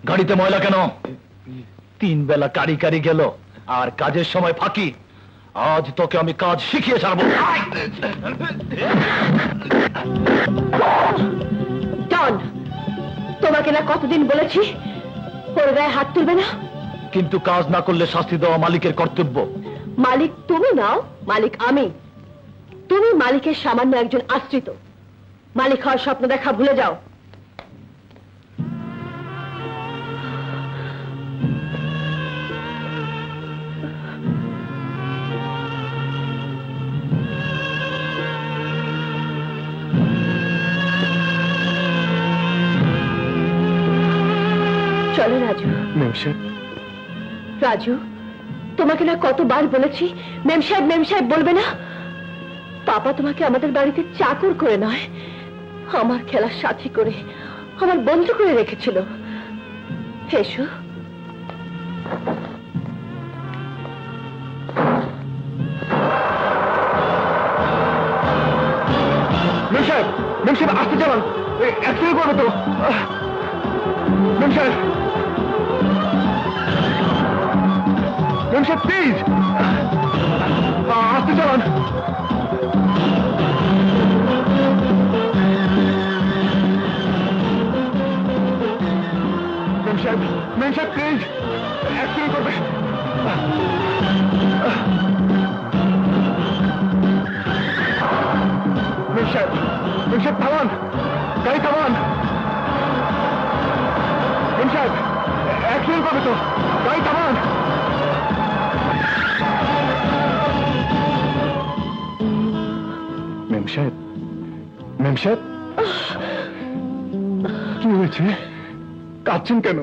গাড়িতে ময়লা কেন? 3 বেলা কারি কারি গেল আর কাজের সময় ফাঁকি। আজ তোকে আমি কাজ শিখিয়ে ছাড়বো। ডন, তোমাকে না কতদিন বলেছি ওর গায়ে হাত তুলবে না? কিন্তু কাজ না করলে শাস্তি দেওয়া মালিকের কর্তব্য। মালিক তুমি নাও, মালিক আমি। তুমি মালিকের সামান্য একজন আশ্রিত। মালিক হওয়ার স্বপ্ন দেখা ভুলে যাও। চলো রাজু। রাজু, তোমাকে না কতবার বলেছি মেম সাহেব বলবে না। পাপা তোমাকে আমাদের বাড়িতে চাকর করে নয়, আমার খেলার সাথী করে, আমার বন্ধু করে রেখেছিল। এসো। মেম সাহেব আসতে চালান, অ্যাক্সিডেন্ট করবে তো। মেম সাহেব প্লিজ আসতে চালান। মেম সাহেব প্লিজ, অ্যাক্সিডেন্ট করবে। মেম সাহেব থামান, গাড়ি থামান। মেম সাহেব অ্যাক্সিডেন্ট করবে তো, গাড়ি থামান। মেম সাহেব কি হয়েছে? কাঁদছেন কেন?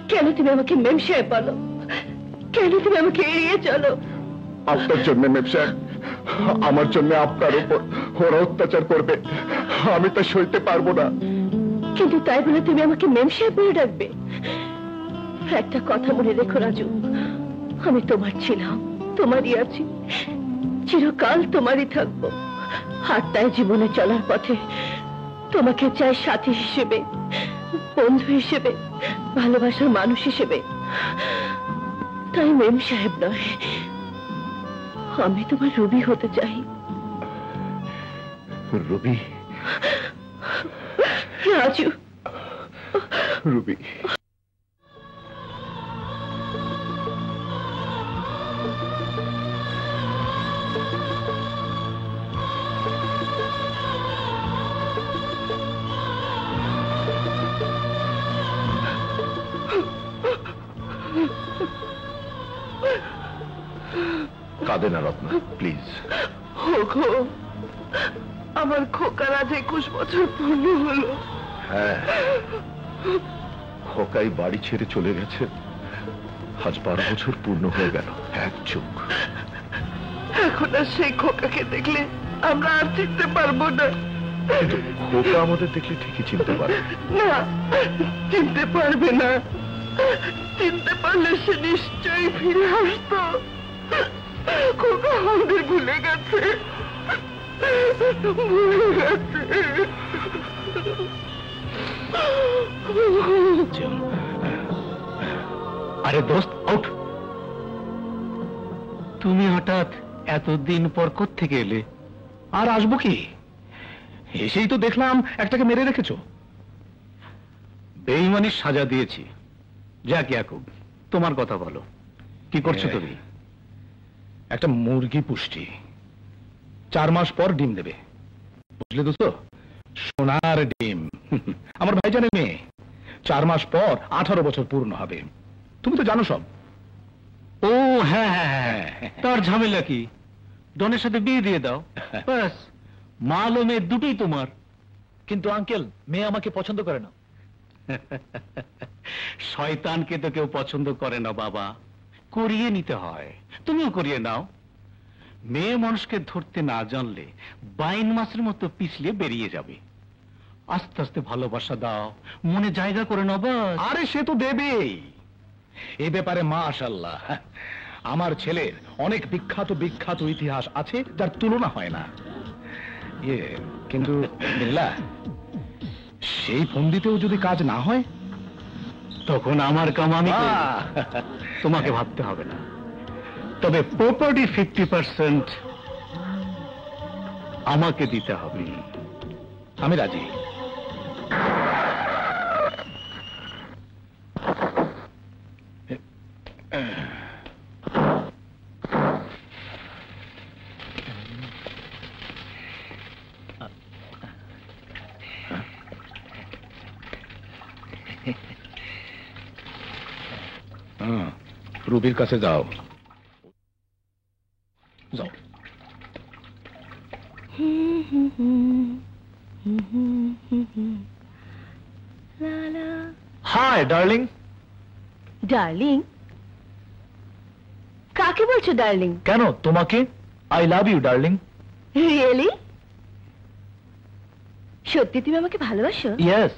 কেন তুমি আমাকে মেম সাহেব বলো? কেন তুমি আমাকে এড়িয়ে চলো? আপনার জন্য মেম সাহেব, আমার জন্য আপনার উপর ওরা অত্যাচার করবে, আমি তা সইতে পারবো না। কিন্তু তাই বলে তুমি আমাকে মেম সাহেব বলে ডাকবে? একটা কথা মনে রেখো রাজু, আমি তোমার ছিলাম, তোমারই আছি, চিরকাল তোমারই থাকবো। আর তাই জীবনে চলার পথে তোমাকে চাই সাথী হিসেবে, বন্ধু হিসেবে, ভালোবাসার মানুষ হিসেবে। তাই মেম সাহেব নয়, আমি তোমার রবি হতে চাই। রবি? রাজু, রবি কাঁদে না রত্না, প্লিজ। আমার খোকার আজ 21 বছর পূর্ণ হলো। হ্যাঁ, খোকাই বাড়ি ছেড়ে চলে গেছে, আজ 12 বছর পূর্ণ হয়ে গেল। এক চোখ। এখন আর সেই খোকাকে দেখলে আমরা আর চিনতে পারবো না। কিন্তু খোকা আমাদের দেখলে ঠিকই চিনতে পারবে। না, চিনতে পারবে না। চিনতে পারলে সে নিশ্চয়ই ফিরে আসতো। খোকা আমাদের ভুলে গেছে, ভুলে গেছে। আরে দোস্ত, আউট। তুমি হঠাৎ এতদিন পর কোত্থেকে এলে? আর আসবো কি, এসেই তো দেখলাম একটাকে মেরে রেখেছো। বেঈমানির সাজা দিয়েছি। যাক ইয়াকুব, তোমার কথা বলো, কি করছো তুমি? একটা মুরগি পুষ্টি 4 মাস পর ডিম দেবে, বুঝলে দোস্ত? সোনার ডিম। আমার ভাইজানের মেয়ে, 4 মাস পর 18 বছর পূর্ণ হবে। তুমি তো জানো সব। ও হ্যাঁ হ্যাঁ হ্যাঁ, তার ঝামেলা কি? ডনের সাথে বিয়ে দিয়ে দাও, ব্যাস। মাল ও মেয়ে দুটোই তোমার। কিন্তু আঙ্কেল, মেয়ে আমাকে পছন্দ করে না। শয়তানকে তো কেউ পছন্দ করে না বাবা, করিয়ে নিতে হয়। তুমিও করিয়ে নাও। মেয়ে মানুষকে ধরতে না জানলে বাইন মাছের মতো পিছলে বেরিয়ে যাবে। আস্তে আস্তে ভালোবাসা দাও, মনে জায়গা করে নাও বাস। আরে সে তো দেবেই। এ ব্যাপারে মাশাআল্লাহ, আমার ছেলের অনেক বিখ্যাত বিখ্যাত ইতিহাস আছে, যার তুলনা হয় না। কিন্তু বিল্লাহ, সেই ফন্দিতেও যদি কাজ না হয় তখন আমার কাম আমি করব। তোমাকে ভাবতে হবে না। তবে প্রপার্টি 50% আমাকে দিতে হবে। আমি রাজি। রুবির কাছে যাও, যাও। Hi darling. ডার্লিং? কাকে বলছো ডার্লিং? কেন, তোমাকে। I love you darling. Really? সত্যি তুমি আমাকে ভালোবাসো? ইয়েস।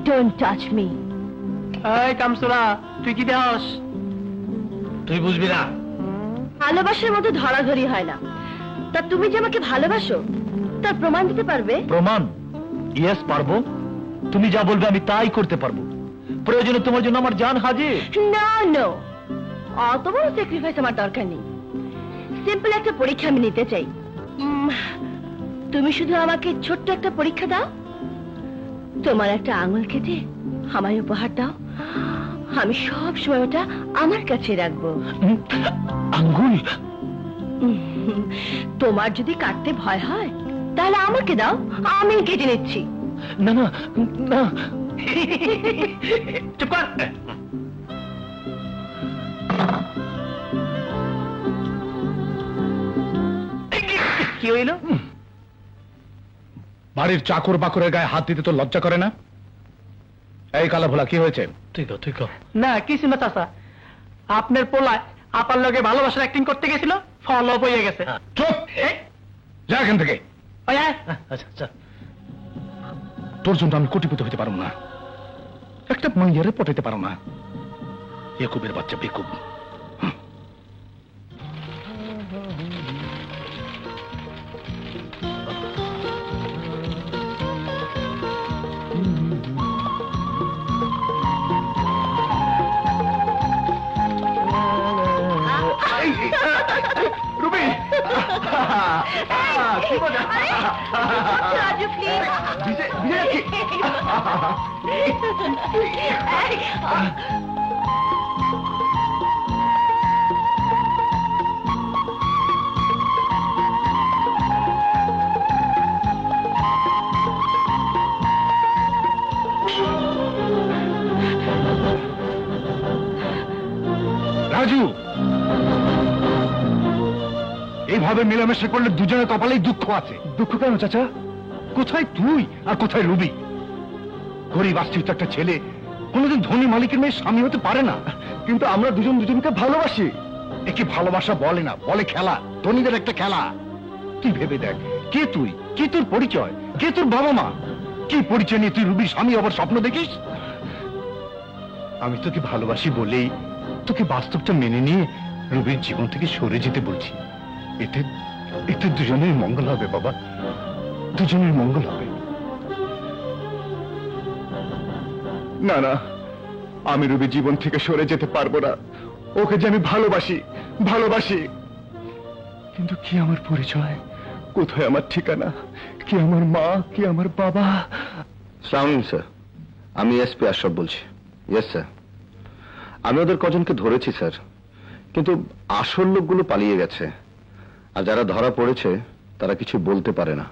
Don't touch me. এই কামসুরা, তুই কি দেখাস? তুই বুঝবি না। ভালোবাসার মতো ধরাধরি হয় না। তা তুমি যে আমাকে ভালোবাসো তার প্রমাণ দিতে পারবে? প্রমাণ? ইয়েস, পারবো। তুমি যা বলবে আমি তাই করতে পারবো। প্রয়োজনে তোমার জন্য আমার জান হাজির। না, নো, অত বড় স্যাক্রিফাইস আমার দরকার নেই। সিম্পল একটা পরীক্ষা আমি নিতে চাই। তুমি শুধু আমাকে ছোট্ট একটা পরীক্ষা দাও। তোমার একটা আঙুল কেটে আমায় উপহার দাও, আমি সব সময় ওটা আমার কাছে রাখবো। আঙ্গুল? তোমার যদি কাটতে ভয় হয় তাহলে আমাকে দাও, আমি কেটে নিচ্ছি। না না না। চুপ কর। কি হইল? বাড়ির চাকর বাকরের গায়ে হাত দিতে তো লজ্জা করে না? এই কালা ভোলা, কি হয়েছে? তুই কর। না, কিছু না চাচা। আপনার পোলায় আপার লগে ভালোবাসার অ্যাক্টিং করতে গেছিল, ফলো আপ হয়ে গেছে। চুপ, যা এখান থেকে। ওই আয়। আচ্ছা। তোর জন্য আমি কোটিপতি হইতে পারবো না, একটা মাইয়ারে পটাইতে পারো না। একুবের বাচ্চা বেকুব। রুবি, কি মজা। রাজু, প্লিজ। রাজু, এইভাবে মেলামেশা করলে দুজনের কপালেই দুঃখ আছে। দুঃখ কেন চাচা? কোথায় তুই আর কোথায় রুবি? গরিব আশ্রিত একটা ছেলে কোনোদিন ধনী মালিকের মেয়ে স্বামী হতে পারে না। কিন্তু আমরা দুজন দুজনকে ভালোবাসি। একে ভালোবাসা বলে না, বলে খেলা, ধনীদের একটা খেলা। তুই ভেবে দেখ, কে তুই, কে তোর পরিচয়, কে তোর বাবা মা, কি পরিচয় নিয়ে তুই রুবির স্বামী আবার স্বপ্ন দেখিস? আমি তোকে ভালোবাসি বলেই তোকে বাস্তবটা মেনে নিয়ে রুবির জীবন থেকে সরে যেতে বলছি। এতে এতে দুজনের মঙ্গল হবে বাবা, দুজনের মঙ্গল হবে। না না, আমি রুবি জীবন থেকে সরে যেতে পারবো না। ওকে যে আমি ভালোবাসি, কিন্তু কি আমার পরিচয়, কোথায় আমার ঠিকানা, কি আমার মা, কি আমার বাবা? সালাম স্যার, আমি এসপি আশরাফ বলছি। ইয়েস স্যার, আমি ওদের কজনকে ধরেছি স্যার, কিন্তু আসল লোকগুলো পালিয়ে গেছে, আর যারা ধরা পড়েছে তারা কিছু বলতে পারে না।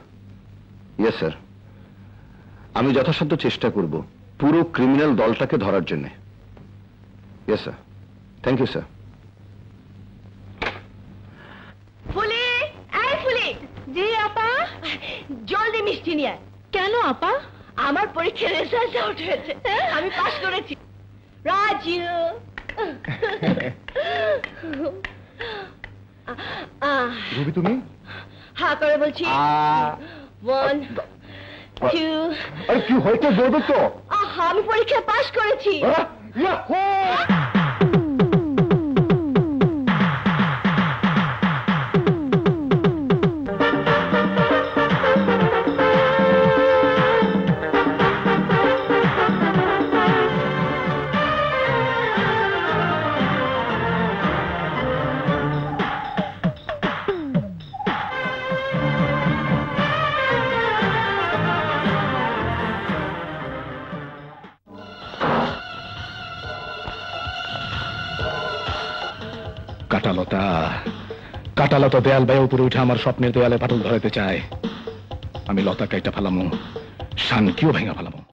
ইয়েস স্যার, আমি যথাসাধ্য চেষ্টা করব পুরো ক্রিমিনাল দলটাকে ধরার জন্য। Yes sir, thank you sir. Fully, এই ফুলি। জি আপা। জলদি মিষ্টি নিয়ে আয়। কেন আপা? আমার পরীক্ষার রেজাল্ট আউট হয়েছে, আমি পাস করেছি। রাজু, রুবি তুমি? হ্যাঁ করে বলছি। 1 2। আরে কি হয়েছে বলবে তো? আমি পরীক্ষায় পাস করেছি। কাটালতা কাটালতা দেয়াল বায়ে উপরে উঠে আমার স্বপ্নের দেয়ালে ফাটল ধরাতে চায়। আমি লতা কাইটা ফেলামো, শানকিও ভেঙা ফেলামো।